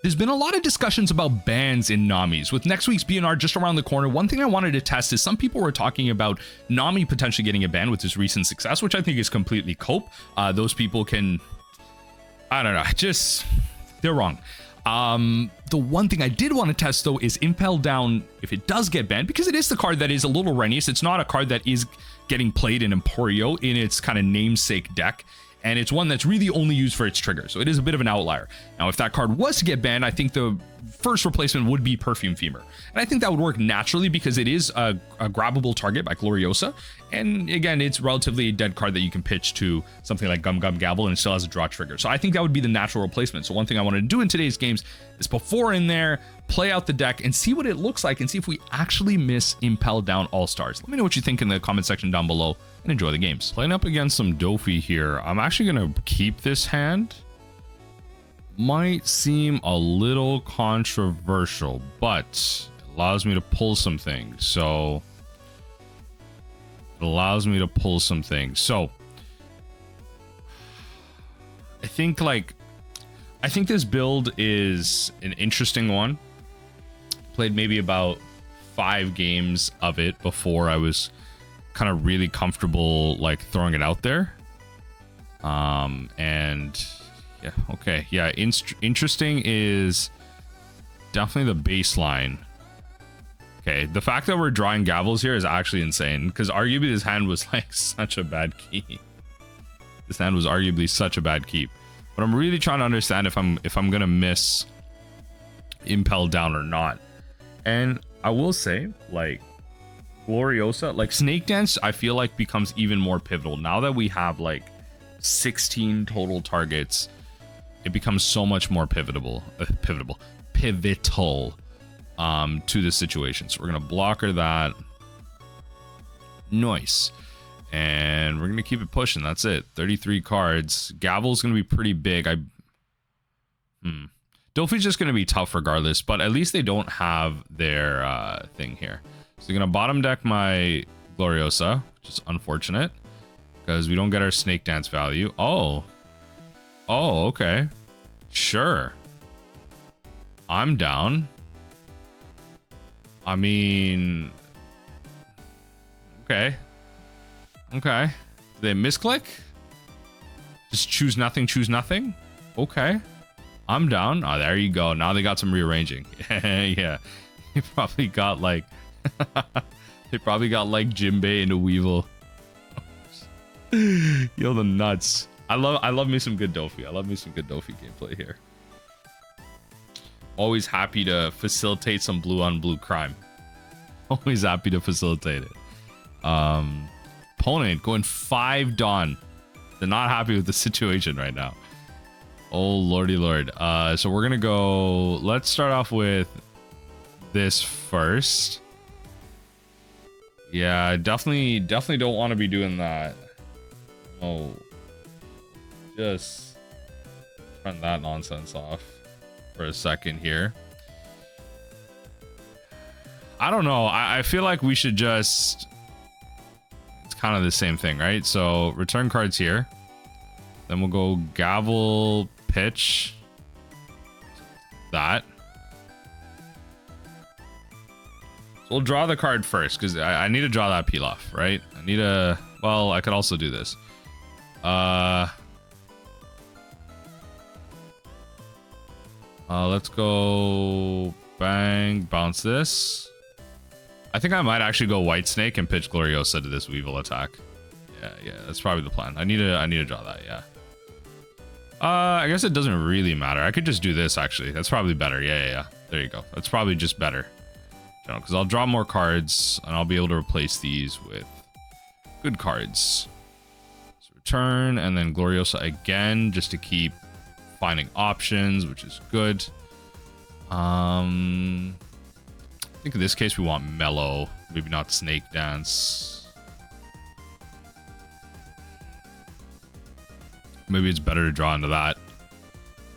There's been a lot of discussions about bans in Namis. With next week's BNR just around the corner, one thing I wanted to test is some people were talking about Nami potentially getting a ban with his recent success, which I think is completely cope. Those people can, I don't know, just, they're wrong. The one thing I did want to test though is Impel Down, if it does get banned, because it is the card that is a little Renius. It's not a card that is getting played in Emporio in its kind of namesake deck. And it's one that's really only used for its trigger, so it is a bit of an outlier. Now, if that card was to get banned, I think the first replacement would be Perfume Femur. And I think that would work naturally because it is a grabbable target by Gloriosa. And again, it's relatively a dead card that you can pitch to something like Gum Gum Gabble and it still has a draw trigger. So I think that would be the natural replacement. So one thing I wanted to do in today's games is before in there, play out the deck and see what it looks like and see if we actually miss Impel Down All-Stars. Let me know what you think in the comment section down below and enjoy the games. Playing up against some Doffy here. I'm actually going to keep this hand. Might seem a little controversial, but it allows me to pull some things. So it allows me to pull some things. So I think this build is an interesting one. Played maybe about 5 games of it before I was kind of really comfortable like throwing it out there. And yeah, okay, yeah, interesting is definitely the baseline. Okay, the fact that we're drawing Gavels here is actually insane because arguably this hand was like such a bad keep. This hand was arguably such a bad keep. But I'm really trying to understand if I'm gonna miss Impel Down or not. And I will say, like, Gloriosa, like Snake Dance, I feel like becomes even more pivotal now that we have like 16 total targets. It becomes so much more pivotal to the situation. So we're gonna blocker that. Nice. And we're gonna keep it pushing. That's it. 33 cards. Gavel's gonna be pretty big. Doffy's just gonna be tough regardless, but at least they don't have their thing here. So they're gonna bottom deck my Gloriosa, which is unfortunate because we don't get our Snake Dance value. Oh, okay, sure. I'm down. I mean, okay. Do they misclick? Just choose nothing? Okay. I'm down. Oh, there you go. Now they got some rearranging. Yeah. They probably got like Jimbei into Weevil. Yo, the nuts. I love me some good Doffy. I love me some good Doffy gameplay here. Always happy to facilitate some blue on blue crime. Always happy to facilitate it. Opponent going 5 Dawn. They're not happy with the situation right now. Oh lordy lord. So we're gonna go, let's start off with this first. Yeah, definitely don't want to be doing that. Oh, just turn that nonsense off for a second here. I don't know. I feel like we should just, it's kind of the same thing, right? So return cards here. Then we'll go Gavel, pitch that. So we'll draw the card first because I need to draw that peel off, right? I need a, well, I could also do this. Let's go bang, bounce this. I think I might actually go White Snake and pitch Gloriosa to this Weevil attack. Yeah, that's probably the plan. I need to draw that, yeah. I guess it doesn't really matter. I could just do this actually. That's probably better. Yeah. There you go. That's probably just better. Because I'll draw more cards and I'll be able to replace these with good cards. So return and then Gloriosa again just to keep finding options, which is good. I think in this case we want Mellow, maybe not Snake Dance. Maybe it's better to draw into that.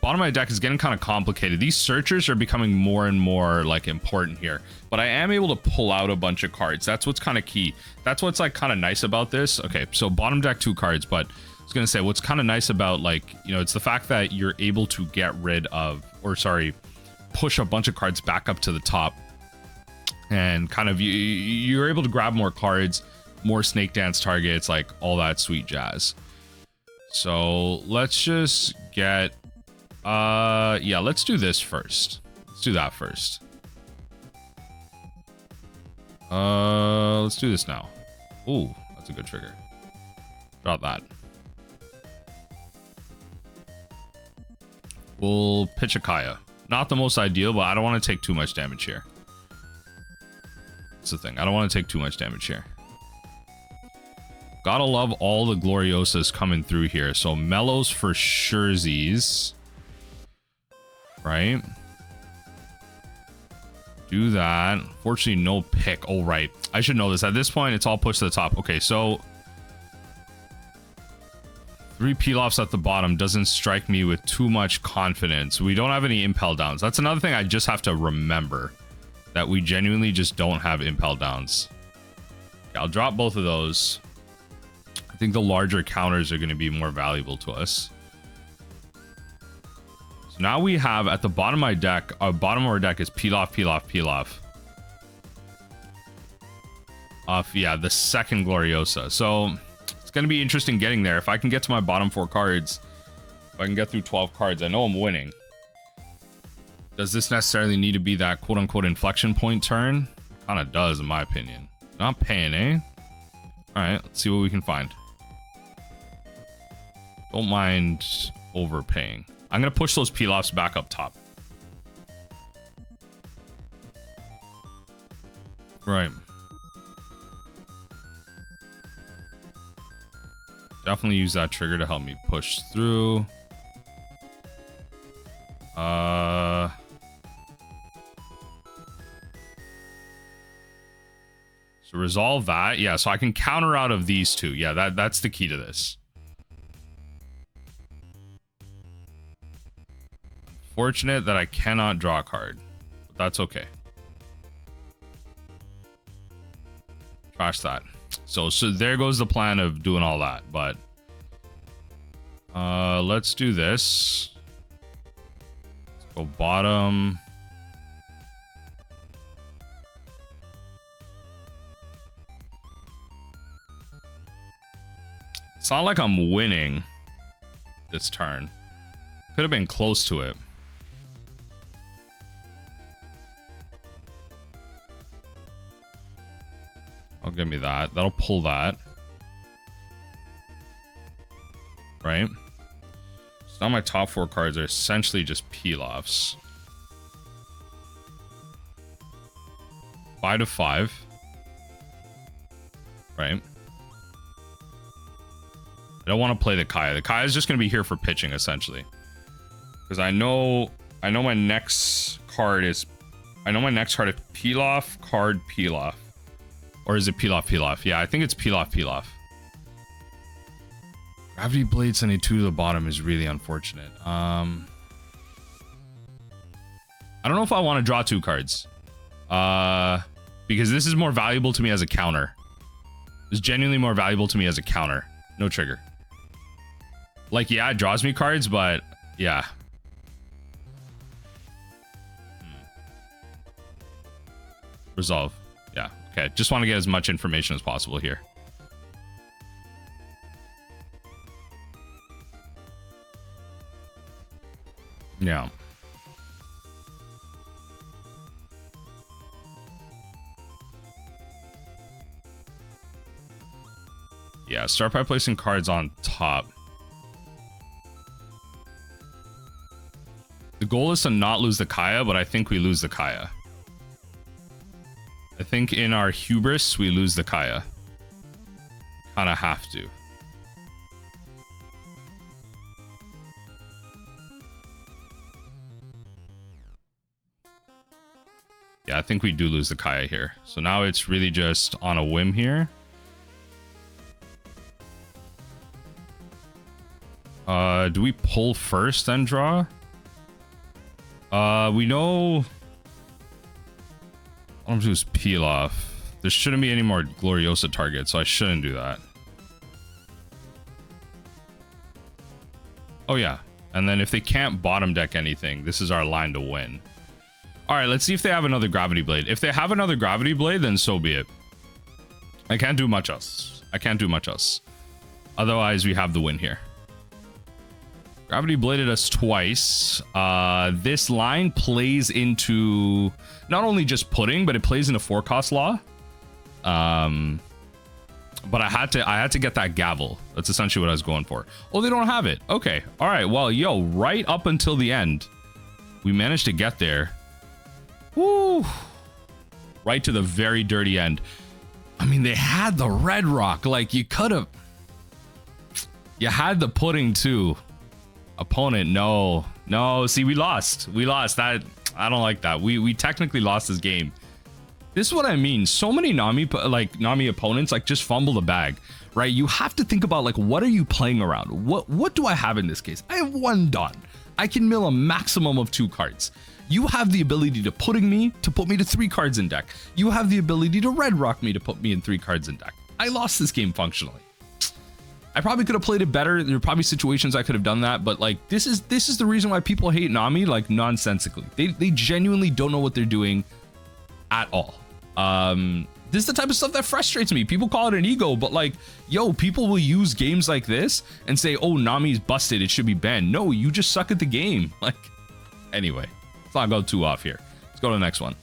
Bottom of my deck is getting kind of complicated. These searchers are becoming more and more like important here, but I am able to pull out a bunch of cards. That's what's kind of key. That's what's like kind of nice about this. Okay, so bottom deck 2 cards, but I was gonna say what's kind of nice about, like, you know, it's the fact that you're able to get rid of, or sorry, push a bunch of cards back up to the top, and kind of you're able to grab more cards, more snake dance targets, like all that sweet jazz. So let's just get yeah, let's do this first. Let's do that first. Let's do this now. Ooh, that's a good trigger. Got that. We'll pitch a Kaya. Not the most ideal, but I don't want to take too much damage here. That's the thing. I don't want to take too much damage here. Gotta love all the Gloriosas coming through here. So Mellows for surezies. Right? Do that. Fortunately, no pick. Oh, right. I should know this. At this point, it's all pushed to the top. Okay, so 3 peel-offs at the bottom doesn't strike me with too much confidence. We don't have any Impel Downs. That's another thing I just have to remember, that we genuinely just don't have Impel Downs. Okay, I'll drop both of those. I think the larger counters are going to be more valuable to us. So now we have at the bottom of my deck, bottom of our deck is peel off, peel off, peel off. Yeah, the second Gloriosa. So it's going to be interesting getting there. If I can get to my bottom 4 cards, if I can get through 12 cards, I know I'm winning. Does this necessarily need to be that quote-unquote inflection point turn? Kind of does, in my opinion. Not paying, eh? Alright, let's see what we can find. Don't mind overpaying. I'm going to push those peel-offs back up top. Right. Definitely use that trigger to help me push through. So resolve that. Yeah, so I can counter out of these two. Yeah, that's the key to this. Fortunate that I cannot draw a card, but that's okay. Trash that. So there goes the plan of doing all that, but let's do this. Let's go bottom. It's not like I'm winning this turn. Could have been close to it. Oh, give me that. That'll pull that. Right? So now my top 4 cards are essentially just peel-offs. 5 to 5. Right? I don't want to play the Kaya. The Kaya is just going to be here for pitching, essentially. Because I know my next card is... I know my next card is peel-off, card, peel-off. Or is it peel-off, peel-off? Yeah, I think it's peel-off, peel-off. Gravity Blade sending 2 to the bottom is really unfortunate. I don't know if I want to draw 2 cards. Because this is more valuable to me as a counter. It's genuinely more valuable to me as a counter. No trigger. Like, yeah, it draws me cards, but yeah. Resolve. Yeah. Okay, just want to get as much information as possible here. Yeah. Yeah, start by placing cards on top. The goal is to not lose the Kaya, but I think we lose the Kaya. I think in our hubris, we lose the Kaya. Kind of have to. Yeah, I think we do lose the Kaya here. So now it's really just on a whim here. Do we pull first, then draw? We know... All I'm gonna do is peel off. There shouldn't be any more Gloriosa targets, so I shouldn't do that. Oh yeah, and then if they can't bottom deck anything, this is our line to win. All right, let's see if they have another gravity blade. If they have another gravity blade, then so be it. I can't do much else. I can't do much else. Otherwise, we have the win here. Gravity bladed us twice. This line plays into not only just pudding, but it plays into 4-cost law. But I had to get that gavel. That's essentially what I was going for. Oh, they don't have it. Okay. All right. Well, yo, right up until the end, we managed to get there. Woo! Right to the very dirty end. I mean, they had the red rock. Like, you could have. You had the pudding too. Opponent, no. See, we lost. That I don't like that. We technically lost this game. This is what I mean. So many Nami opponents like just fumble the bag, right? You have to think about like, what are you playing around? What do I have in this case? I have 1 Dawn. I can mill a maximum of 2 cards. You have the ability to put me to 3 cards in deck. You have the ability to red rock me to put me in 3 cards in deck. I lost this game functionally. I probably could have played it better. There are probably situations I could have done that, but like this is the reason why people hate Nami like nonsensically. They genuinely don't know what they're doing at all. This is the type of stuff that frustrates me. People call it an ego, but like, yo, people will use games like this and say, oh, Nami's busted, it should be banned. No, you just suck at the game. Like, anyway, let's not go too off here. Let's go to the next one.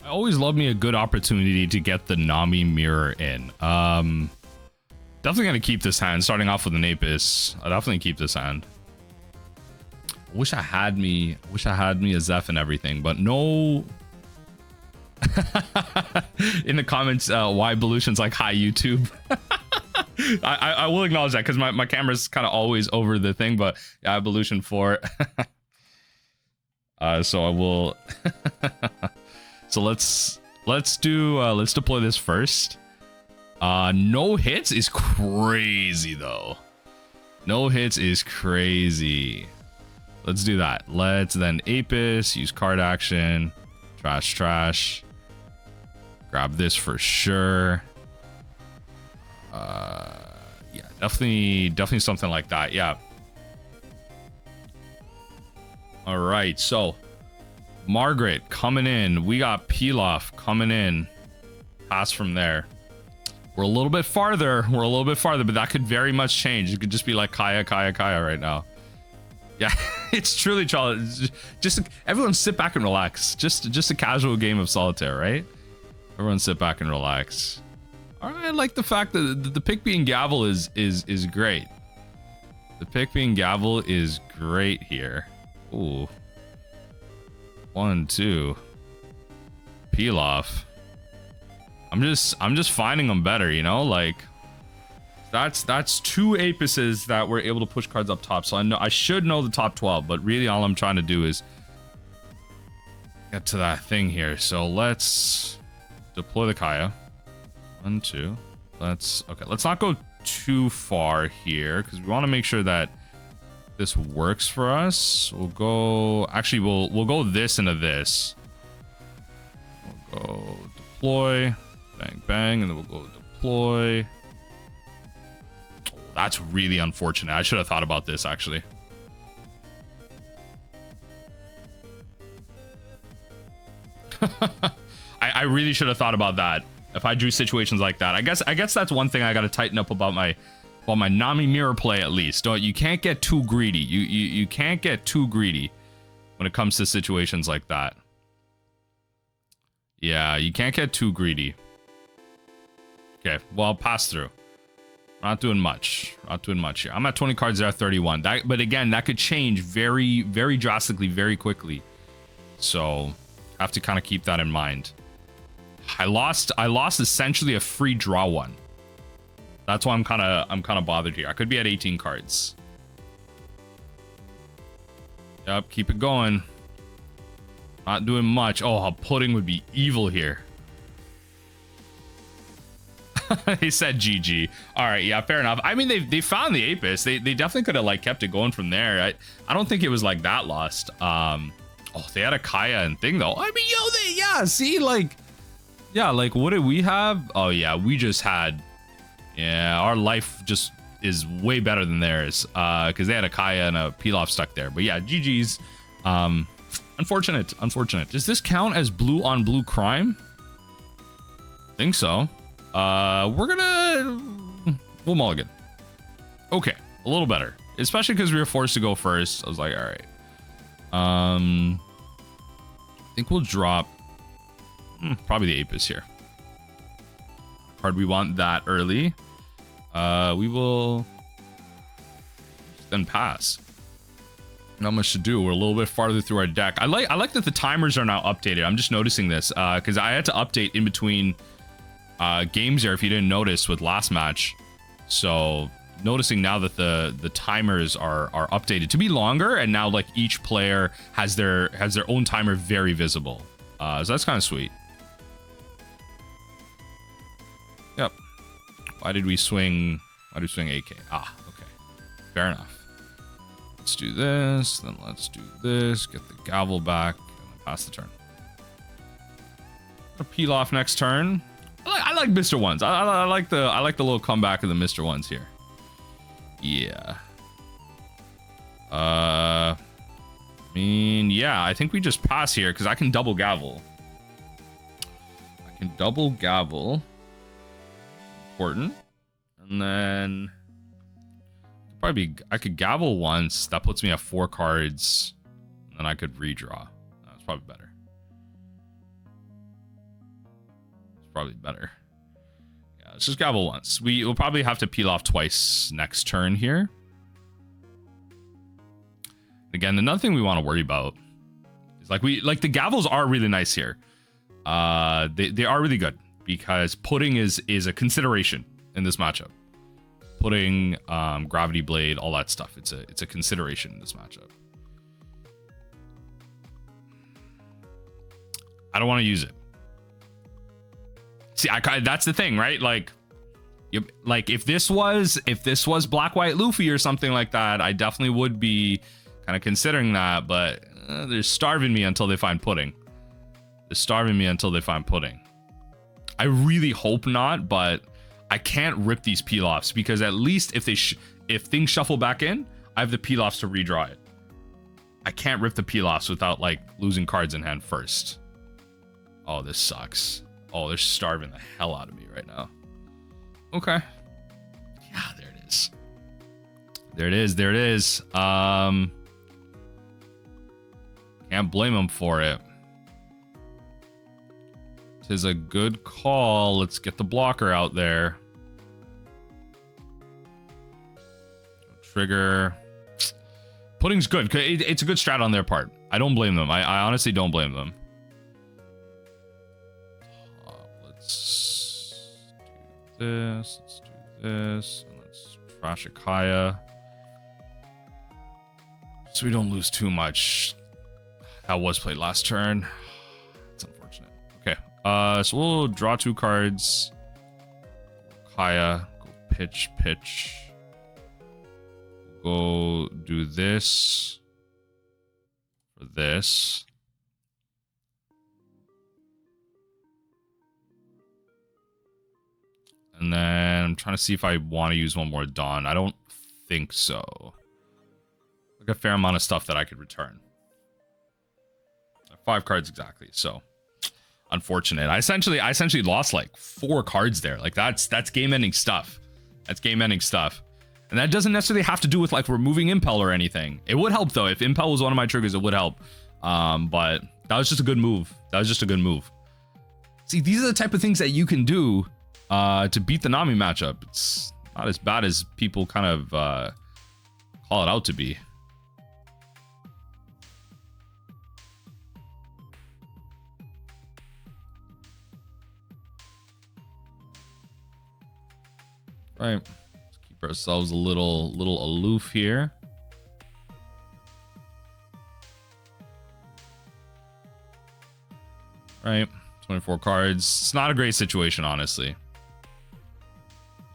I always love me a good opportunity to get the Nami mirror in. Definitely gonna keep this hand, starting off with an Apis. I'll definitely keep this hand. I wish I had me a Zeph and everything, but no. In the comments, why Belution's like, hi YouTube. I will acknowledge that because my camera's kind of always over the thing, but yeah, Belution 4. So I will. So let's deploy this first. No hits is crazy though. No hits is crazy. Let's do that. Let's then Apis, use card action, trash. Grab this for sure. Yeah, definitely something like that. Yeah. All right, so Margaret coming in. We got Pilaf coming in. Pass from there. We're a little bit farther, but that could very much change. It could just be like Kaya right now. Yeah, it's truly just everyone sit back and relax. Just a casual game of solitaire, right? Everyone sit back and relax. All right, I like the fact that the pick being gavel is great. The pick being gavel is great here. Ooh. 1, 2. Peel off. I'm just finding them better, you know, like that's 2 Apises that were able to push cards up top. So I should know the top 12, but really all I'm trying to do is get to that thing here. So let's deploy the Kaya. 1, 2. Let's not go too far here because we want to make sure that this works for us. We'll go we'll go this into this. We'll go deploy. Bang, and then we'll go deploy. That's really unfortunate. I should have thought about this, actually. I really should have thought about that if I drew situations like that. I guess that's one thing I got to tighten up about my Nami mirror play, at least. You can't get too greedy. You can't get too greedy when it comes to situations like that. Yeah, you can't get too greedy. Okay, well, pass through. Not doing much here. I'm at 20 cards, there at 31. But again, that could change very, very drastically, very quickly. So, have to kind of keep that in mind. I lost essentially a free draw one. That's why I'm kind of bothered here. I could be at 18 cards. Yep, keep it going. Not doing much. Oh, a pudding would be evil here. He said GG. All right, yeah, fair enough. I mean, they found the Apis. They definitely could have like kept it going from there. I don't think it was like that lost. Oh, they had a Kaya and thing though. I mean, see, like, yeah, like what did we have? Oh yeah, we just had, yeah, our life just is way better than theirs. Because they had a Kaya and a Pilaf stuck there. But yeah, GG's. Unfortunate. Unfortunate. Does this count as blue on blue crime? Think so. We'll mulligan. Okay, a little better, especially because we were forced to go first. I was like, all right. I think we'll drop probably the Apis here. Card we want that early. We will then pass. Not much to do. We're a little bit farther through our deck. I like that the timers are now updated. I'm just noticing this because I had to update in between games here if you didn't notice with last match. So noticing now that the timers are updated to be longer, and now like each player has their own timer very visible. So that's kind of sweet. Yep. Why did we swing AK? Ah, okay. Fair enough. Let's do this, then let's do this, get the gavel back, and then pass the turn. Gonna peel off next turn. I like Mr. Ones. I like the little comeback of the Mr. Ones here. Yeah. I mean, yeah, I think we just pass here because I can double gavel. Important. And then probably I could gavel once. That puts me at 4 cards. And then I could redraw. That's probably better. Probably better. Yeah, let's just gavel once. We'll probably have to peel off twice next turn here. Again, another thing we want to worry about is like the gavels are really nice here. They are really good because putting is a consideration in this matchup. Putting, gravity blade, all that stuff. It's a consideration in this matchup. I don't want to use it. See, that's the thing, right? Like if this was Black White Luffy or something like that, I definitely would be kind of considering that. But they're starving me until they find pudding. I really hope not, but I can't rip these peel offs because at least if things shuffle back in, I have the peel offs to redraw it. I can't rip the peel offs without like losing cards in hand first. Oh, this sucks. Oh, they're starving the hell out of me right now. Okay. Yeah, there it is. There it is. Can't blame them for it. Tis a good call. Let's get the blocker out there. Trigger. Pudding's good. It's a good strat on their part. I don't blame them. I honestly don't blame them. Let's do this, and let's trash a Kaya. So we don't lose too much. That was played last turn. It's unfortunate. Okay, so we'll draw 2 cards. Kaya, go pitch. Go do this for this. And then I'm trying to see if I want to use one more Dawn. I don't think so. Like a fair amount of stuff that I could return. 5 cards exactly. So unfortunate. I essentially lost like 4 cards there. Like that's game-ending stuff. And that doesn't necessarily have to do with like removing Impel or anything. It would help though. If Impel was one of my triggers, it would help. But that was just a good move. See, these are the type of things that you can do to beat the Nami matchup. It's not as bad as people kind of call it out to be. Right, let's keep ourselves a little aloof here. Right, 24 cards. It's not a great situation, honestly.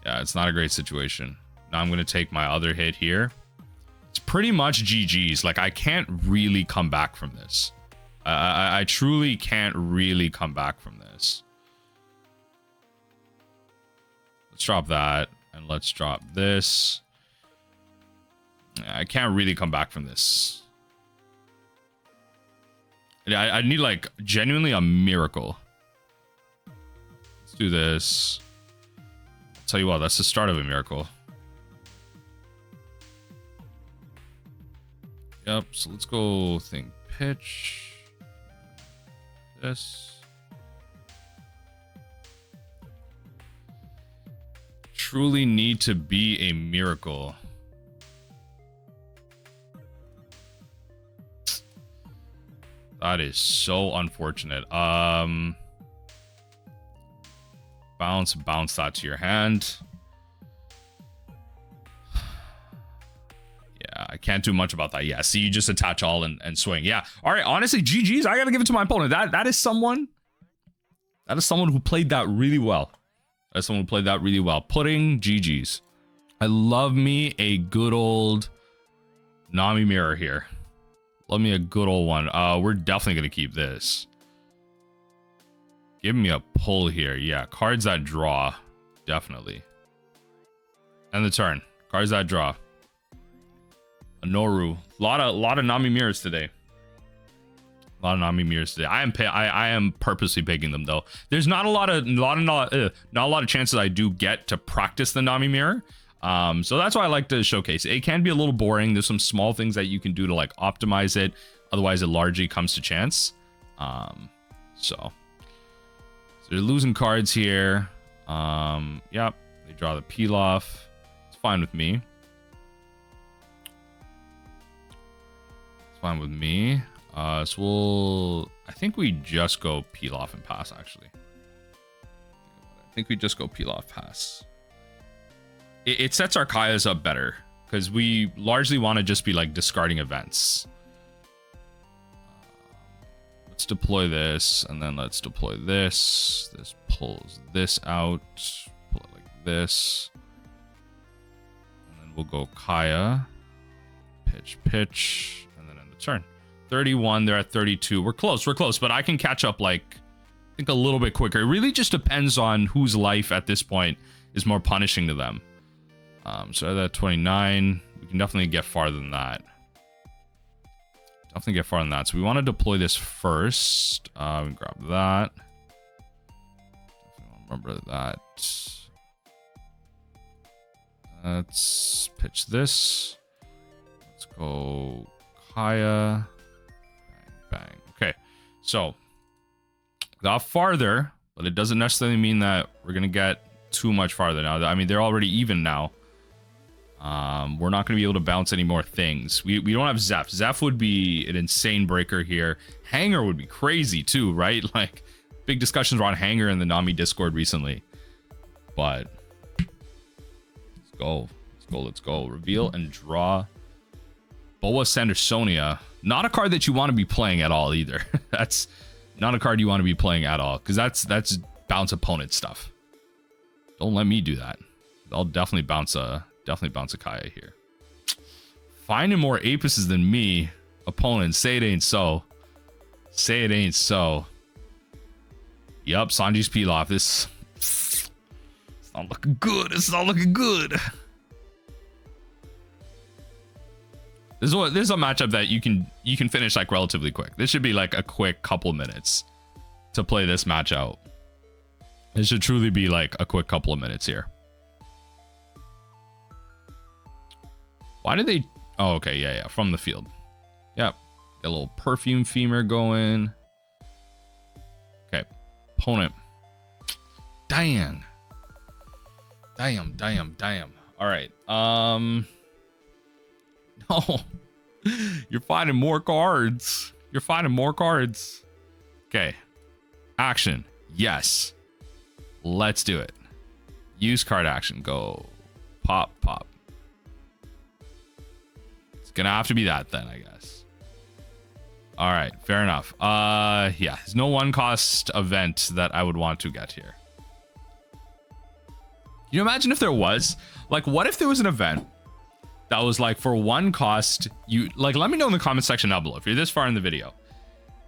Yeah, it's not a great situation. Now I'm going to take my other hit here. It's pretty much GG's. Like, I can't really come back from this. I truly can't really come back from this. Let's drop that, and let's drop this. I can't really come back from this. I need like genuinely a miracle. Let's do this. I'll tell you what, that's the start of a miracle. Yep, so let's go think pitch. This. Truly need to be a miracle. That is so unfortunate. Bounce that to your hand. Yeah, I can't do much about that. Yeah, see, you just attach all and swing. Yeah. All right, honestly, GG's. I gotta give it to my opponent. That is someone who played that really well. That's someone who played that really well. Pudding, GG's. I love me a good old Nami mirror here. Love me a good old one. We're definitely going to keep this. Give me a pull here. Yeah, cards that draw. Definitely. And the turn. Cards that draw. A Noru. A lot of Nami mirrors today. A lot of Nami mirrors today. I am purposely picking them though. There's not a lot of chances I do get to practice the Nami mirror. So that's why I like to showcase it. It can be a little boring. There's some small things that you can do to like optimize it. Otherwise, it largely comes to chance. So they're losing cards here. Yep, they draw the peel off. It's fine with me. It's fine with me. So I think we just go peel off and pass, actually. I think we just go peel off, pass. It sets our Kaias up better because we largely want to just be like discarding events. Let's deploy this and then let's deploy this. This pulls this out, pull it like this. And then we'll go Kaya, pitch, and then end the turn. 31, they're at 32. We're close, but I can catch up like I think a little bit quicker. It really just depends on whose life at this point is more punishing to them. So at 29, we can definitely get farther than that. So we want to deploy this first. We grab that. Remember that. Let's pitch this. Let's go Kaya. Bang. Okay, so got farther, but it doesn't necessarily mean that we're gonna get too much farther now. I mean, they're already even now. We're not gonna be able to bounce any more things. We don't have Zeph. Zeph would be an insane breaker here. Hanger would be crazy too, right? Like big discussions around Hanger in the Nami Discord recently. But let's go. Reveal and draw. Boa Sandersonia. Not a card that you want to be playing at all either. That's not a card you want to be playing at all, because that's bounce opponent stuff. Don't let me do that. I'll definitely bounce a Kaya here. Finding more Apices than me, opponent. Say it ain't so. Say it ain't so. Yup, Sanji's peel off. This it's not looking good. It's not looking good. This is a matchup that you can finish like relatively quick. This should be like a quick couple minutes to play this match out. It should truly be like a quick couple of minutes here. Why did they? Oh, okay, yeah, from the field. Yep, get a little perfume femur going. Okay, opponent. Damn. All right. No, you're finding more cards. Okay, action. Yes, let's do it. Use card action. Go. Pop. It's gonna have to be that then, I guess. All right, fair enough. Yeah, there's no one cost event that I would want to get here. Can you imagine if there was? Like, what if there was an event that was like for one cost, you like, let me know in the comment section down below if you're this far in the video.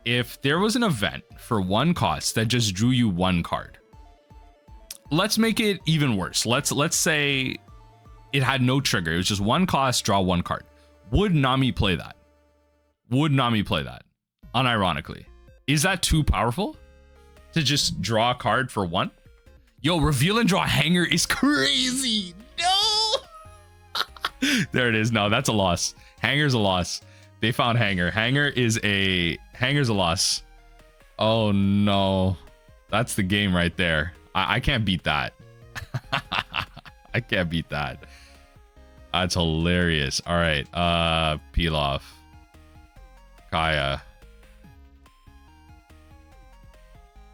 If there was an event for one cost that just drew you one card. Let's make it even worse. Let's say it had no trigger. It was just one cost, draw one card. Would Nami play that? Unironically. Is that too powerful to just draw a card for 1? Yo, reveal and draw Hanger is crazy. No. There it is. No, that's a loss. Hanger's a loss. They found Hanger. Hanger's a loss. Oh no. That's the game right there. I can't beat that. I can't beat that. That's hilarious. All right. Peel off. Kaya.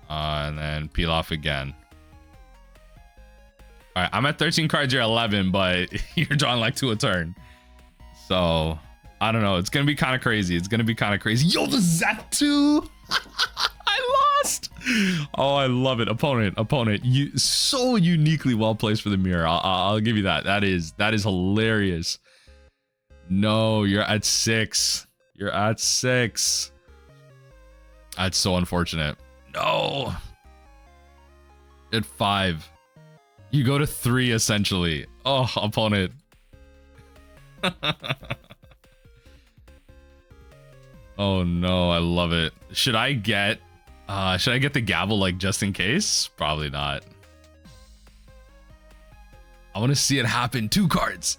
And then peel off again. All right, I'm at 13 cards. You're 11, but you're drawing like 2 a turn. So I don't know. It's gonna be kind of crazy. It's gonna be kind of crazy. Yo, the Zap2. I lost. Oh, I love it. Opponent. You so uniquely well placed for the mirror. I'll give you that. That is hilarious. No, you're at 6. You're at 6. That's so unfortunate. No. At 5. You go to 3 essentially. Oh, opponent. Oh no, I love it. Should I get the gavel like just in case? Probably not. I want to see it happen. 2 cards.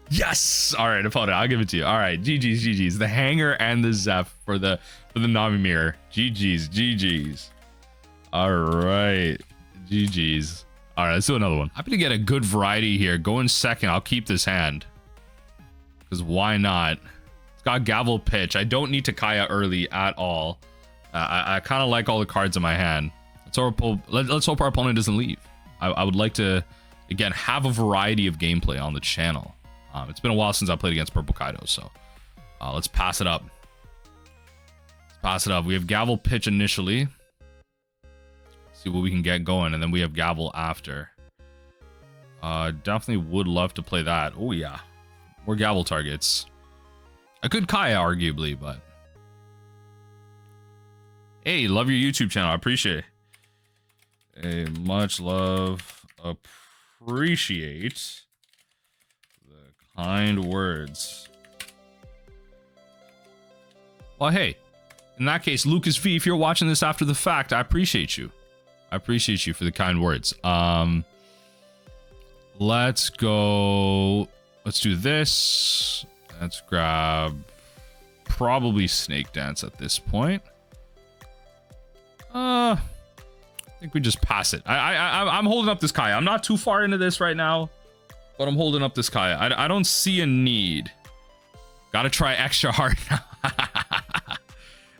Yes. All right, opponent. I'll give it to you. All right, GG's. The Hanger and the Zeph for the Nami mirror. GG's. All right, GG's. All right, let's do another one. Happy to get a good variety here. Going second. I'll keep this hand because why not? It's got gavel pitch. I don't need to Kaya early at all. I kind of like all the cards in my hand. Let's hope our opponent doesn't leave. I would like to again have a variety of gameplay on the channel. It's been a while since I played against Purple Kaido, so let's pass it up. We have gavel pitch initially. See what we can get going, and then we have gavel after. Definitely would love to play that. Oh yeah, more gavel targets. I could Kaya arguably, but hey, love your YouTube channel. I appreciate it. Hey, much love. Appreciate the kind words. Well, hey, in that case, Lucas V, if you're watching this after the fact, I appreciate you. I appreciate you for the kind words. Let's go. Let's do this. Let's grab probably Snake Dance at this point. I think we just pass it. I'm holding up this Kaya. I'm not too far into this right now, but I'm holding up this Kaya. I don't see a need. Gotta try extra hard now.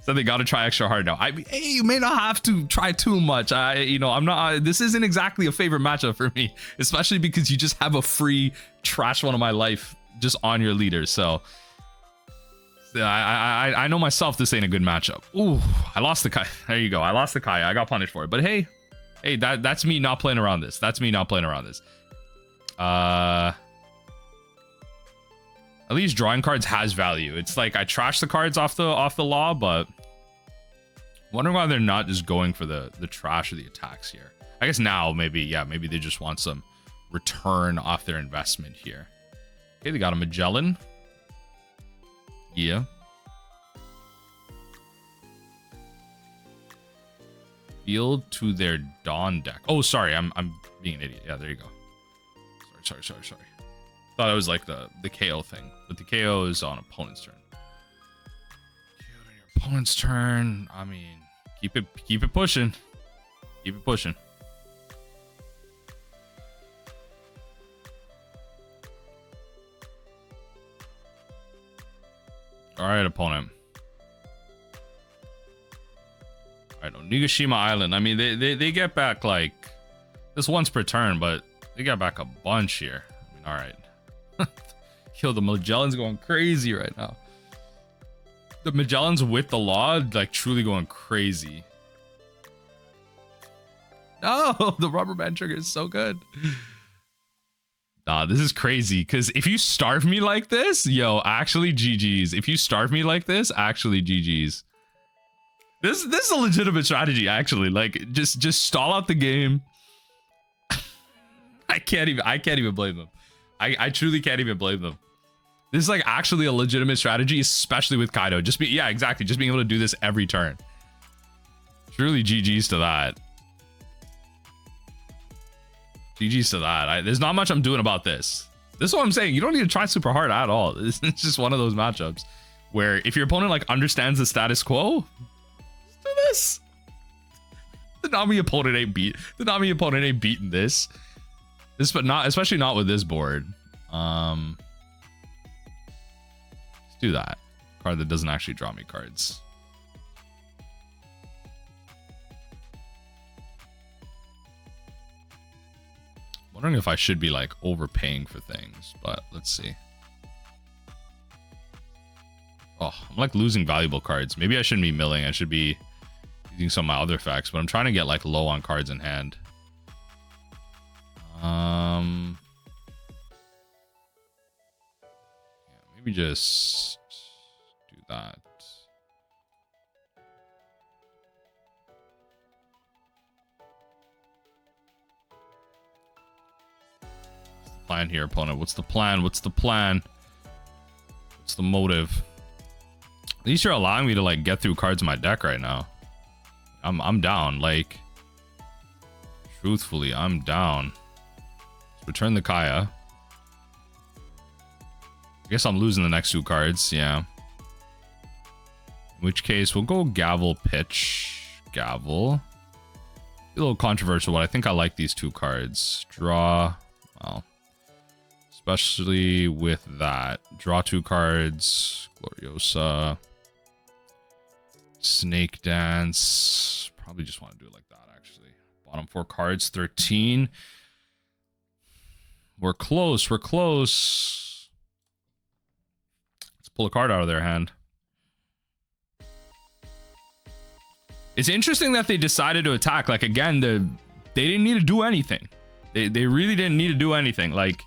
So they gotta try extra hard now. Hey, you may not have to try too much. I'm not. This isn't exactly a favorite matchup for me, especially because you just have a free trash one of my life just on your leader. So I know myself. This ain't a good matchup. Ooh, I lost the Kaya. There you go. I lost the Kaya. I got punished for it. But hey, that's me not playing around this. At least drawing cards has value. It's like I trash the cards off the law, but wondering why they're not just going for the trash of the attacks here. I guess now maybe they just want some return off their investment here. Okay, they got a Magellan. Yeah. Field to their Dawn deck. Oh, sorry, I'm being an idiot. Yeah, there you go. Sorry. Thought it was like the KO thing, but the KO is on opponent's turn. KO on your opponent's turn. I mean, keep it pushing. Keep it pushing. All right, opponent. All right, Onigashima Island. I mean, they get back like this once per turn, but they got back a bunch here. I mean, all right. Yo, the Magellan's going crazy right now. The Magellan's with the law, like truly going crazy. No, the rubber band trigger is so good. Nah, this is crazy. Because if you starve me like this, yo, actually GG's. If you starve me like this, actually GG's. This is a legitimate strategy, actually. Like, just stall out the game. I can't even blame them. I truly can't even blame them. This is like actually a legitimate strategy, especially with Kaido. Yeah, exactly. Just being able to do this every turn. Truly GG's to that. GG's to that. There's not much I'm doing about this. This is what I'm saying. You don't need to try super hard at all. It's just one of those matchups where if your opponent like understands the status quo, let's do this. The Nami opponent ain't beating this. But not, especially not with this board. Let's do that. Card that doesn't actually draw me cards. Wondering if I should be like overpaying for things, but let's see. Oh, I'm like losing valuable cards. Maybe I shouldn't be milling. I should be using some of my other effects, but I'm trying to get like low on cards in hand. Yeah, maybe just do that. Plan here, opponent. What's the plan? What's the plan? What's the motive? At least you're allowing me to like get through cards in my deck right now. I'm down. Like, truthfully, I'm down. Let's return the Kaya. I guess I'm losing the next two cards. Yeah. In which case, we'll go Gavel, Pitch, Gavel. A little controversial, but I think I like these two cards. Draw. Well, especially with that. Draw two cards. Gloriosa. Snake Dance. Probably just want to do it like that, actually. Bottom four cards, 13. We're close. We're close. Let's pull a card out of their hand. It's interesting that they decided to attack. Like, again, they didn't need to do anything. They really didn't need to do anything. Like,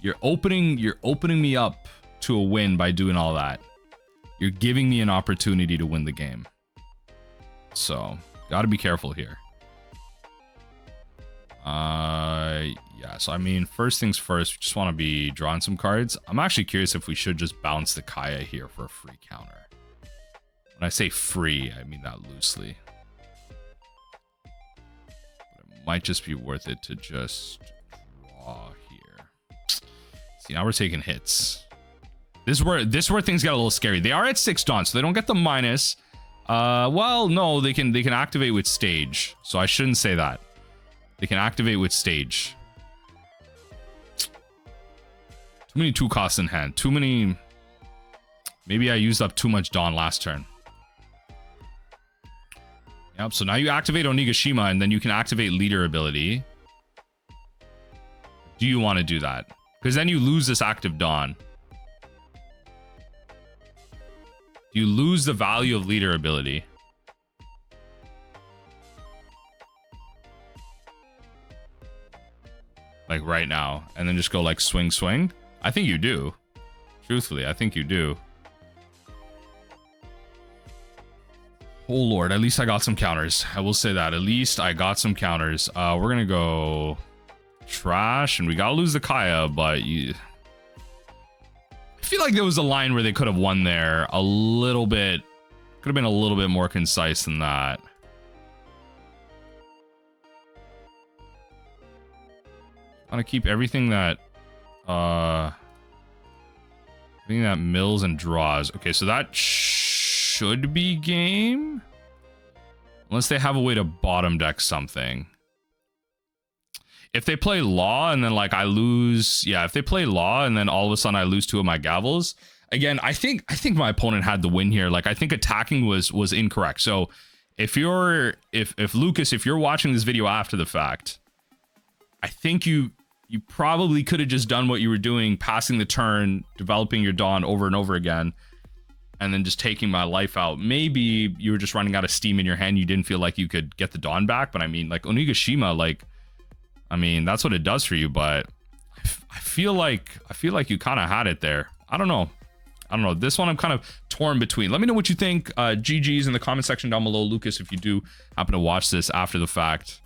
you're opening me up to a win by doing all that. You're giving me an opportunity to win the game. So, gotta be careful here. Yeah, so I mean, first things first, we just want to be drawing some cards. I'm actually curious if we should just bounce the Kaya here for a free counter. When I say free, I mean that loosely. But it might just be worth it to just draw here. See, now we're taking hits. This is where things get a little scary. They are at 6 Dawn, so they don't get the minus. Well, no, they can activate with stage. So I shouldn't say that. They can activate with stage. Too many 2 costs in hand. Too many. Maybe I used up too much Dawn last turn. Yep, so now you activate Onigashima and then you can activate leader ability. Do you want to do that? Because then you lose this active Dawn. You lose the value of leader ability. Like right now. And then just go like swing, swing. I think you do. Truthfully, I think you do. Oh Lord, at least I got some counters. I will say that. At least I got some counters. We're gonna go trash and we gotta lose the Kaya, but you... I feel like there was a line where they could have won there a little bit. Could have been a little bit more concise than that. I want to keep everything that mills and draws. Okay, so that should be game. Unless they have a way to bottom deck something. If they play Law and then like I lose, yeah, if they play Law and then all of a sudden I lose 2 of my Gavels, again, I think my opponent had the win here. Like I think attacking was incorrect. So if Lucas, if you're watching this video after the fact, I think you probably could have just done what you were doing, passing the turn, developing your Dawn over and over again, and then just taking my life out. Maybe you were just running out of steam in your hand. You didn't feel like you could get the Dawn back. But I mean, like Onigashima, like, I mean, that's what it does for you. But I feel like you kind of had it there. I don't know. This one I'm kind of torn between. Let me know what you think. GG's in the comment section down below, Lucas, if you do happen to watch this after the fact.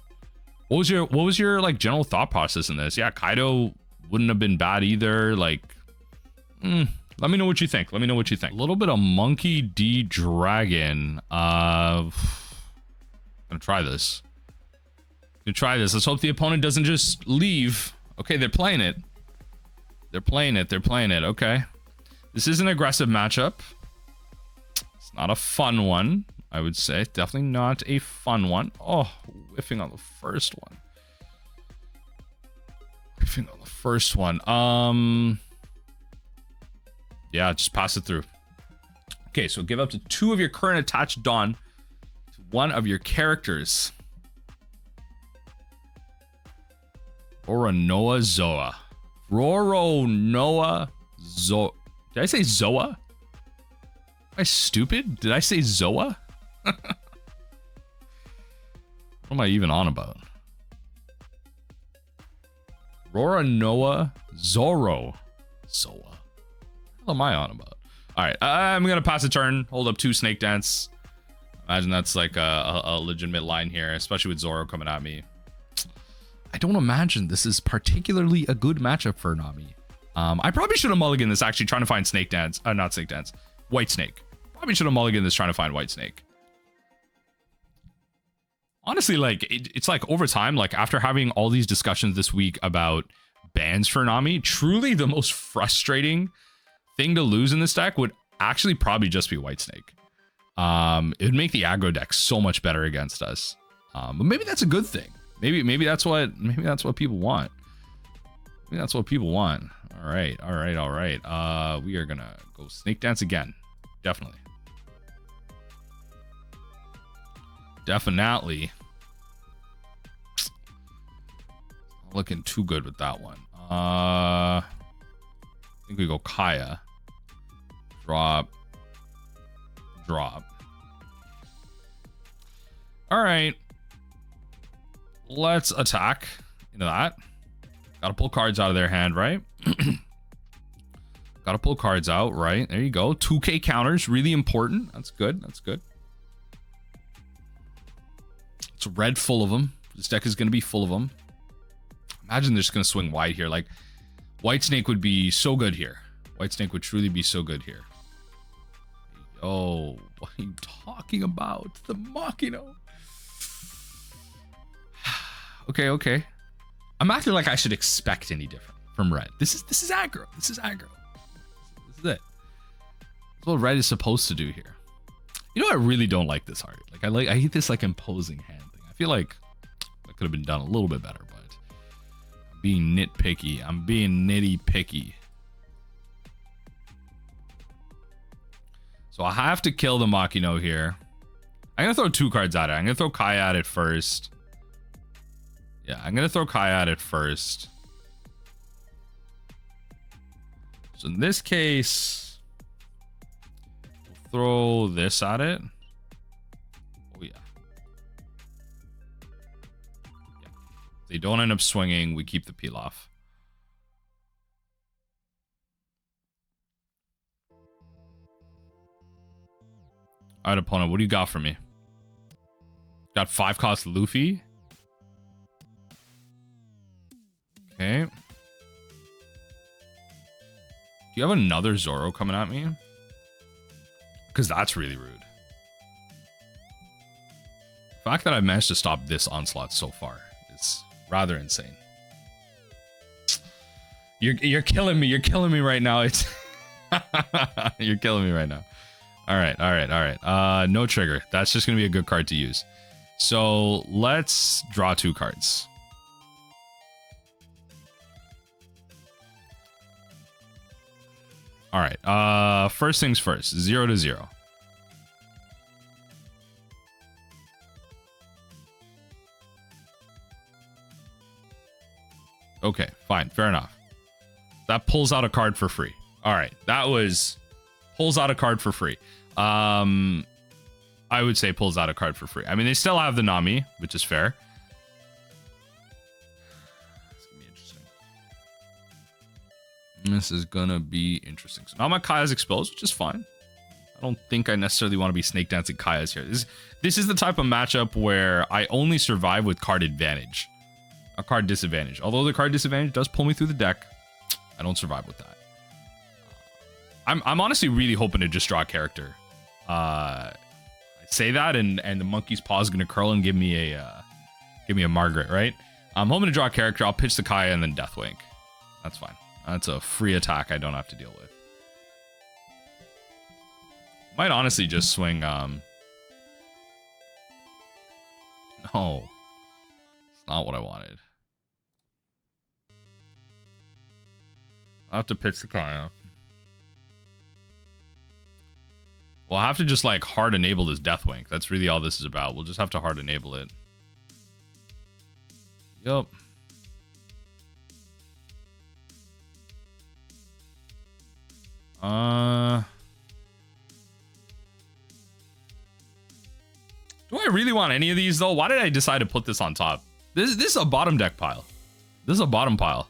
What was your like general thought process in this? Yeah, Kaido wouldn't have been bad either. Like, Let me know what you think. Let me know what you think. A little bit of Monkey D Dragon. Gonna try this. Gonna try this. Let's hope the opponent doesn't just leave. Okay, they're playing it. They're playing it. They're playing it. Okay. This is an aggressive matchup. It's not a fun one, I would say. Definitely not a fun one. Oh, whiffing on the first one. Whiffing on the first one. Yeah, just pass it through. Okay, so give up to 2 of your current attached Dawn to 1 of your characters. Roronoa Zoa. Roronoa Zoa. Did I say Zoa? Am I stupid? Did I say Zoa? What am I even on about? Roronoa Zoro. Zoa. What am I on about? All right, I'm gonna pass a turn. Hold up 2 Snake Dance. Imagine that's like a legitimate line here, especially with Zoro coming at me. I don't imagine this is particularly a good matchup for Nami. I probably should have mulliganed this actually trying to find Snake Dance. Not Snake Dance. White Snake. Probably should have mulliganed this trying to find White Snake. Honestly, like, it's like over time, like after having all these discussions this week about bans for Nami, truly the most frustrating thing to lose in this deck would actually probably just be White Snake. It would make the aggro deck so much better against us. But maybe that's a good thing. Maybe that's what people want. Maybe that's what people want. All right. We are gonna go Snake Dance again. Definitely. Not looking too good with that one. I think we go Kaya. Drop. All right. Let's attack into that. Gotta pull cards out of their hand, right? Gotta pull cards out, right? There you go. 2k counters, really important. That's good. That's good. It's red full of them. This deck is going to be full of them. Imagine they're just going to swing wide here. Like, White Snake would be so good here. White Snake would truly be so good here. Oh, what are you talking about? The Machino. Okay. I'm acting like I should expect any different from red. This is aggro. This is it. That's what red is supposed to do here. You know, I really don't like this art. Like I hate this like imposing hand thing. I feel like that could have been done a little bit better, but I'm being nitpicky. I'm being nitty picky. So I have to kill the Machino here. I'm gonna throw 2 cards at it. I'm gonna throw Kaya at it first. Yeah, I'm gonna throw Kaya at it first. So in this case, we'll throw this at it. Oh yeah. If they don't end up swinging, we keep the peel off. All right, opponent, what do you got for me? Got 5 cost Luffy. Okay. Do you have another Zoro coming at me? Because that's really rude. The fact that I managed to stop this onslaught so far is rather insane. You're killing me. You're killing me right now. It's you're killing me right now. All right. No trigger. That's just gonna be a good card to use. So let's draw 2 cards. All right. First things first. 0 to 0. Okay, fine. Fair enough. That pulls out a card for free. All right. That was pulls out a card for free. I would say pulls out a card for free. I mean, they still have the Nami, which is fair. This is gonna be interesting. So now my Kaya's exposed, which is fine. I don't think I necessarily want to be snake dancing Kaya's here. This is the type of matchup where I only survive with card advantage, a card disadvantage. Although the card disadvantage does pull me through the deck, I don't survive with that. I'm honestly really hoping to just draw a character. I say that, and the monkey's paw is gonna curl and give me a Margaret, right? I'm hoping to draw a character. I'll pitch the Kaya and then Deathwing. That's fine. That's a free attack I don't have to deal with. Might honestly just swing. No, it's not what I wanted. I'll have to pitch the Kaya. Well, I have to just like hard enable this Deathwing. That's really all this is about. We'll just have to hard enable it. Yup. Do I really want any of these though? Why did I decide to put this on top? This is a bottom deck pile. This is a bottom pile.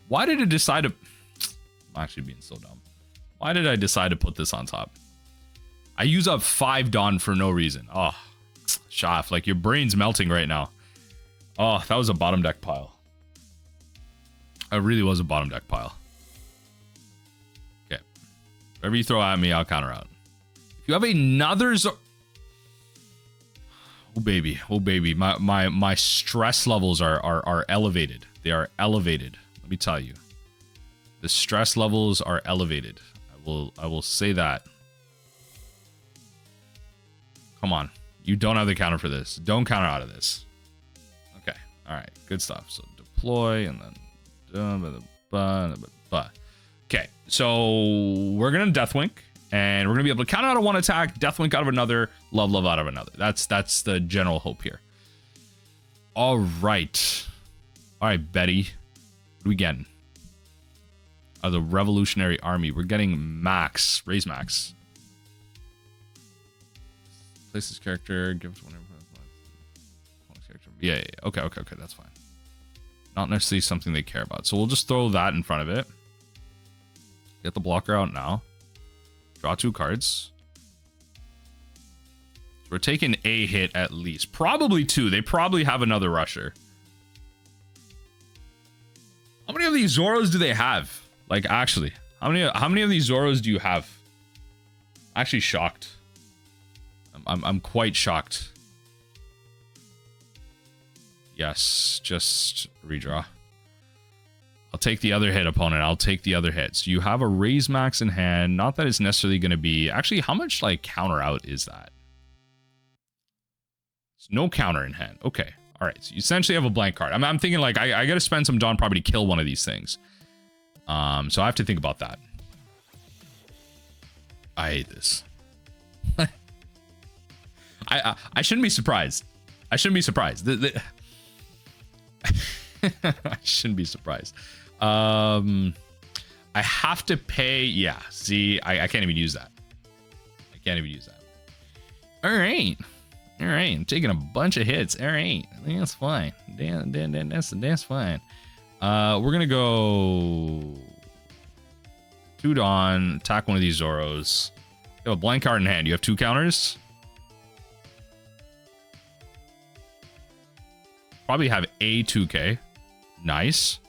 Why did it decide to... I'm actually being so dumb. Why did I decide to put this on top? I use up 5 Dawn for no reason. Oh, Shaft, like your brain's melting right now. Oh, that was a bottom deck pile. It really was a bottom deck pile. Okay. Whatever you throw at me, I'll counter out. If you have another... Oh baby, oh baby. My stress levels are elevated. They are elevated. Let me tell you. The stress levels are elevated. I will say that. Come on. You don't have the counter for this. Don't counter out of this. Okay. All right. Good stuff. So deploy and then... Okay. So we're going to Deathwink. And we're going to be able to counter out of one attack, Deathwink out of another, Love out of another. That's the general hope here. All right. All right, Betty. What are we getting? The Revolutionary Army. We're getting Max. Raise Max. Place this character. Give us whatever. Yeah. Okay. That's fine. Not necessarily something they care about. So we'll just throw that in front of it. Get the blocker out now. Draw 2 cards. So we're taking a hit at least. Probably 2. They probably have another rusher. How many of these Zoros do they have? Like, actually. How many of these Zoros do you have? Actually shocked. I'm quite shocked. Yes, just redraw. I'll take the other hit, opponent. I'll take the other hit. So you have a Raise Max in hand. Not that it's necessarily going to be... Actually, how much, like, counter out is that? There's no counter in hand. Okay. All right. So you essentially have a blank card. I'm thinking, like, I got to spend some Dawn probably to kill one of these things. So I have to think about that. I hate this. I shouldn't be surprised. I shouldn't be surprised. I shouldn't be surprised. I have to pay. Yeah, see, I can't even use that. I can't even use that. All right. I'm taking a bunch of hits. All right, that's fine. That's fine. We're gonna go 2 Dawn, attack one of these Zoros. You have a blank card in hand. You have 2 counters. Probably have a 2K. Nice.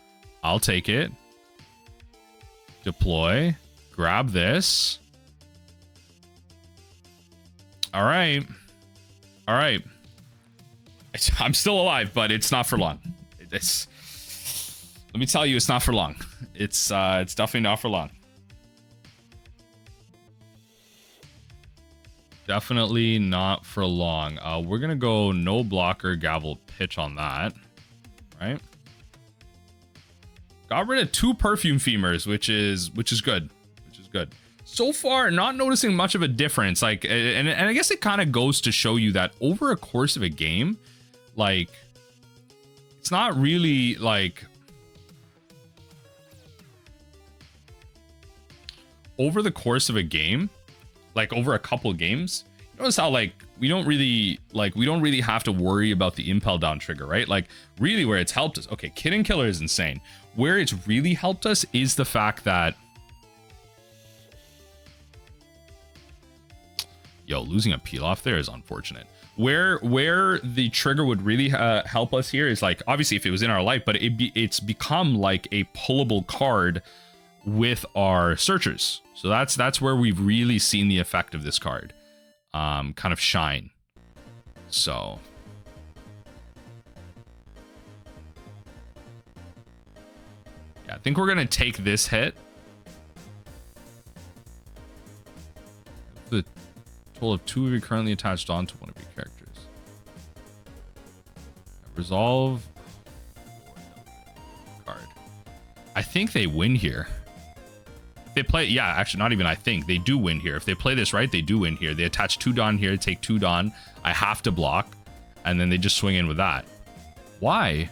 I'll take it. Deploy. Grab this. All right. All right. I'm still alive, but it's not for long. Let me tell you, it's not for long. It's definitely not for long. Definitely not for long. We're gonna go no blocker, gavel, pitch on that. Right. Got rid of 2 perfume femurs, which is good. So far, not noticing much of a difference. Like, and I guess it kind of goes to show you that over a course of a game, like, it's not really like over the course of a game, like over a couple games. Notice how like we don't really have to worry about the Impel Down trigger, right? Like really where it's helped us. Okay, Kid and Killer is insane. Where it's really helped us is the fact that losing a peel off there is unfortunate. Where the trigger would really help us here is like obviously if it was in our life, but it's become like a pullable card with our searchers. So that's where we've really seen the effect of this card kind of shine. So yeah, I think we're gonna take this hit. The total of 2 of you currently attached onto one of your characters. Resolve card. I think they win here. If they play, yeah, actually not even I think, they do win here. If they play this right, they do win here. They attach 2 Dawn here, take 2 Dawn. I have to block, and then they just swing in with that. Why?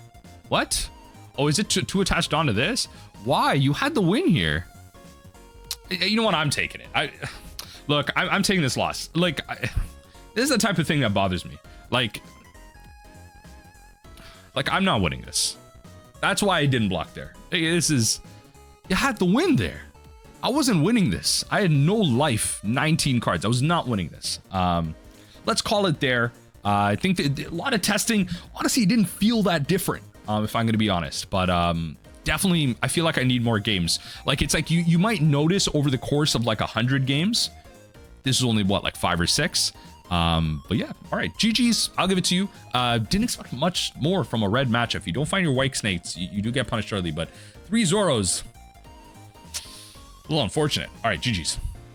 What? Oh, is it to attach Dawn to this? Why? You had the win here. You know what? I'm taking it. Look, I'm taking this loss. Like, this is the type of thing that bothers me. Like, I'm not winning this. That's why I didn't block there. This is, you had the win there. I wasn't winning this. I had no life, 19 cards. I was not winning this. Let's call it there. I think that a lot of testing, honestly, it didn't feel that different, if I'm going to be honest. But definitely, I feel like I need more games. Like, it's like you might notice over the course of like 100 games, this is only what, like 5 or 6. But yeah, all right, GG's, I'll give it to you. Didn't expect much more from a red matchup. If you don't find your white snakes, you do get punished early, but 3 Zoros, a little unfortunate. All right, GG's.